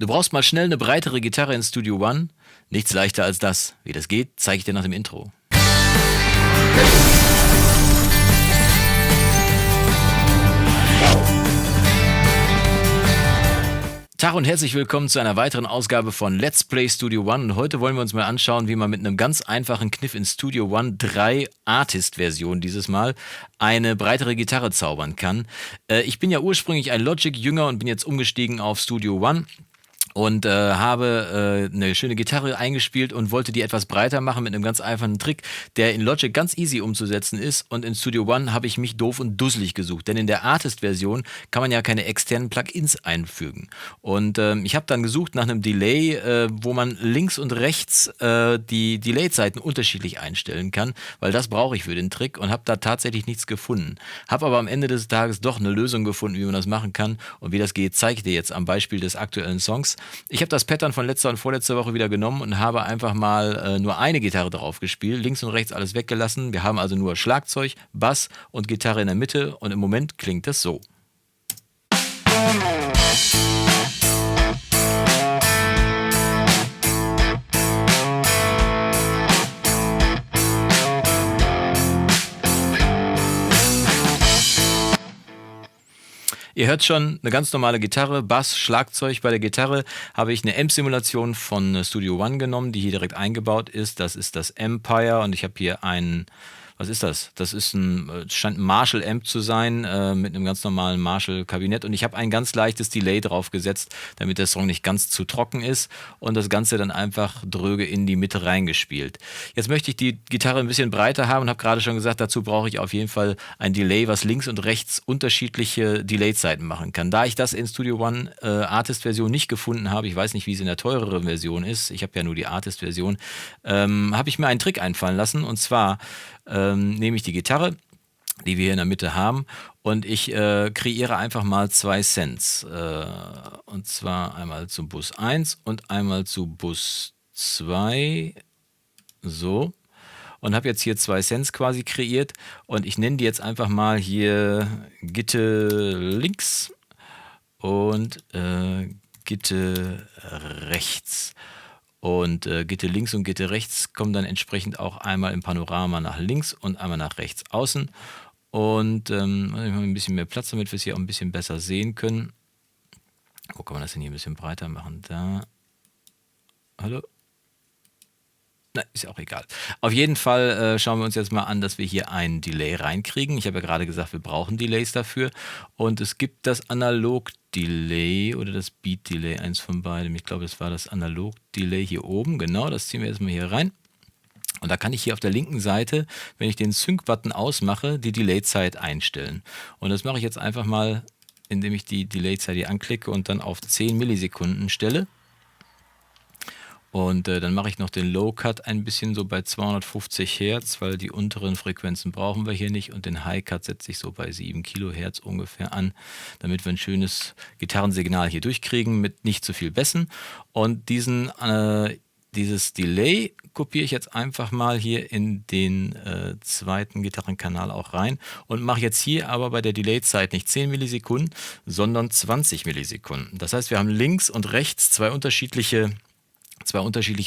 Du brauchst mal schnell eine breitere Gitarre in Studio One. Nichts leichter als das. Wie das geht, zeige ich dir nach dem Intro. Tag und herzlich willkommen zu einer weiteren Ausgabe von Let's Play Studio One. Und heute wollen wir uns mal anschauen, wie man mit einem ganz einfachen Kniff in Studio One 3 Artist-Versionen dieses Mal eine breitere Gitarre zaubern kann. Ich bin ja ursprünglich ein Logic-Jünger und bin jetzt umgestiegen auf Studio One. Und habe eine schöne Gitarre eingespielt und wollte die etwas breiter machen mit einem ganz einfachen Trick, der in Logic ganz easy umzusetzen ist. Und in Studio One habe ich mich doof und dusselig gesucht. Denn in der Artist-Version kann man ja keine externen Plugins einfügen. Und ich habe dann gesucht nach einem Delay, wo man links und rechts die Delay-Zeiten unterschiedlich einstellen kann, weil das brauche ich für den Trick und habe da tatsächlich nichts gefunden. Habe aber am Ende des Tages doch eine Lösung gefunden, wie man das machen kann. Und wie das geht, zeige ich dir jetzt am Beispiel des aktuellen Songs. Ich habe das Pattern von letzter und vorletzter Woche wieder genommen und habe einfach mal nur eine Gitarre drauf gespielt, links und rechts alles weggelassen. Wir haben also nur Schlagzeug, Bass und Gitarre in der Mitte und im Moment klingt das so. Ihr hört schon, eine ganz normale Gitarre, Bass, Schlagzeug. Bei der Gitarre habe ich eine Amp-Simulation von Studio One genommen, die hier direkt eingebaut ist. Das ist das Empire und ich habe hier einen, was ist das? Das ist scheint ein Marshall-Amp zu sein, mit einem ganz normalen Marshall-Kabinett. Und ich habe ein ganz leichtes Delay drauf gesetzt, damit der Song nicht ganz zu trocken ist und das Ganze dann einfach dröge in die Mitte reingespielt. Jetzt möchte ich die Gitarre ein bisschen breiter haben und habe gerade schon gesagt, dazu brauche ich auf jeden Fall ein Delay, was links und rechts unterschiedliche Delay-Zeiten machen kann. Da ich das in Studio One Artist-Version nicht gefunden habe, ich weiß nicht, wie es in der teureren Version ist, ich habe ja nur die Artist-Version, habe ich mir einen Trick einfallen lassen und zwar nehme ich die Gitarre, die wir hier in der Mitte haben, und ich kreiere einfach mal 2 Sends. Und zwar einmal zu Bus 1 und einmal zu Bus 2. So. Und habe jetzt hier 2 Sends quasi kreiert. Und ich nenne die jetzt einfach mal hier Gitte links und Gitte rechts. Und Gitte links und Gitte rechts kommen dann entsprechend auch einmal im Panorama nach links und einmal nach rechts außen. Und ich habe ein bisschen mehr Platz, damit wir es hier auch ein bisschen besser sehen können. Wo kann man das denn hier ein bisschen breiter machen? Da. Hallo? Na, ist ja auch egal. Auf jeden Fall schauen wir uns jetzt mal an, dass wir hier ein Delay reinkriegen. Ich habe ja gerade gesagt, wir brauchen Delays dafür. Und es gibt das Analog-Delay oder das Beat-Delay, eins von beidem. Ich glaube, das war das Analog-Delay hier oben. Genau, das ziehen wir jetzt mal hier rein. Und da kann ich hier auf der linken Seite, wenn ich den Sync-Button ausmache, die Delay-Zeit einstellen. Und das mache ich jetzt einfach mal, indem ich die Delay-Zeit hier anklicke und dann auf 10 Millisekunden stelle. Und dann mache ich noch den Low-Cut ein bisschen so bei 250 Hertz, weil die unteren Frequenzen brauchen wir hier nicht. Und den High-Cut setze ich so bei 7 Kilohertz ungefähr an, damit wir ein schönes Gitarrensignal hier durchkriegen mit nicht zu viel Bässen. Und dieses Delay kopiere ich jetzt einfach mal hier in den zweiten Gitarrenkanal auch rein und mache jetzt hier aber bei der Delay-Zeit nicht 10 Millisekunden, sondern 20 Millisekunden. Das heißt, wir haben links und rechts zwei unterschiedliche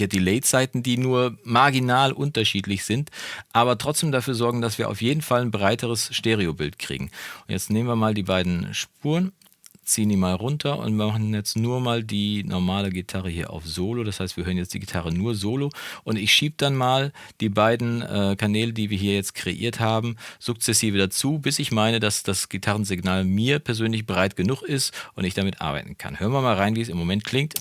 Delay-Zeiten, die nur marginal unterschiedlich sind, aber trotzdem dafür sorgen, dass wir auf jeden Fall ein breiteres Stereobild kriegen. Und jetzt nehmen wir mal die beiden Spuren, ziehen die mal runter und machen jetzt nur mal die normale Gitarre hier auf Solo. Das heißt, wir hören jetzt die Gitarre nur Solo und ich schiebe dann mal die beiden Kanäle, die wir hier jetzt kreiert haben, sukzessive dazu, bis ich meine, dass das Gitarrensignal mir persönlich breit genug ist und ich damit arbeiten kann. Hören wir mal rein, wie es im Moment klingt.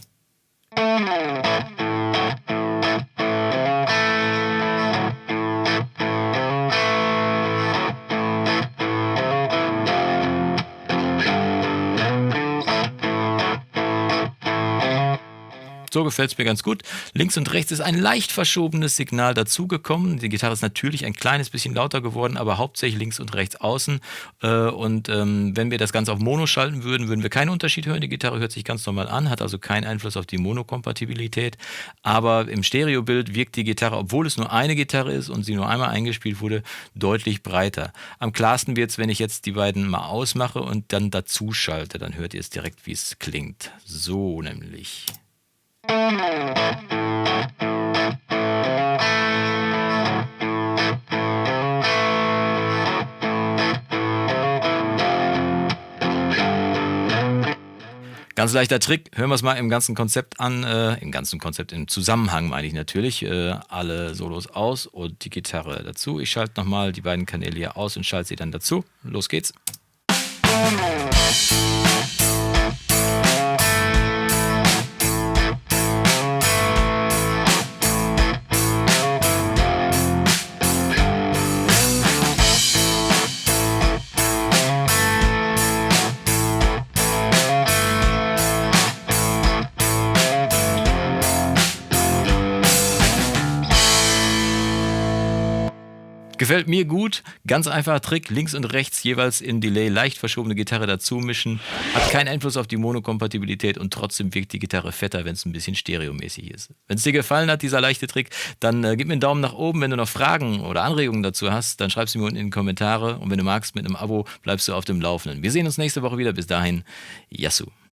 So gefällt es mir ganz gut. Links und rechts ist ein leicht verschobenes Signal dazugekommen. Die Gitarre ist natürlich ein kleines bisschen lauter geworden, aber hauptsächlich links und rechts außen. Wenn wir das Ganze auf Mono schalten würden, würden wir keinen Unterschied hören. Die Gitarre hört sich ganz normal an, hat also keinen Einfluss auf die Monokompatibilität. Aber im Stereobild wirkt die Gitarre, obwohl es nur eine Gitarre ist und sie nur einmal eingespielt wurde, deutlich breiter. Am klarsten wird es, wenn ich jetzt die beiden mal ausmache und dann dazu schalte. Dann hört ihr es direkt, wie es klingt. So nämlich. Ganz leichter Trick, hören wir es mal im ganzen Konzept an, im Zusammenhang meine ich natürlich, alle Solos aus und die Gitarre dazu. Ich schalte nochmal die beiden Kanäle hier aus und schalte sie dann dazu. Los geht's. Gefällt mir gut. Ganz einfacher Trick. Links und rechts jeweils in Delay leicht verschobene Gitarre dazu mischen. Hat keinen Einfluss auf die Monokompatibilität und trotzdem wirkt die Gitarre fetter, wenn es ein bisschen stereomäßig ist. Wenn es dir gefallen hat, dieser leichte Trick, dann gib mir einen Daumen nach oben. Wenn du noch Fragen oder Anregungen dazu hast, dann schreib sie mir unten in die Kommentare. Und wenn du magst, mit einem Abo bleibst du auf dem Laufenden. Wir sehen uns nächste Woche wieder. Bis dahin, Yassou.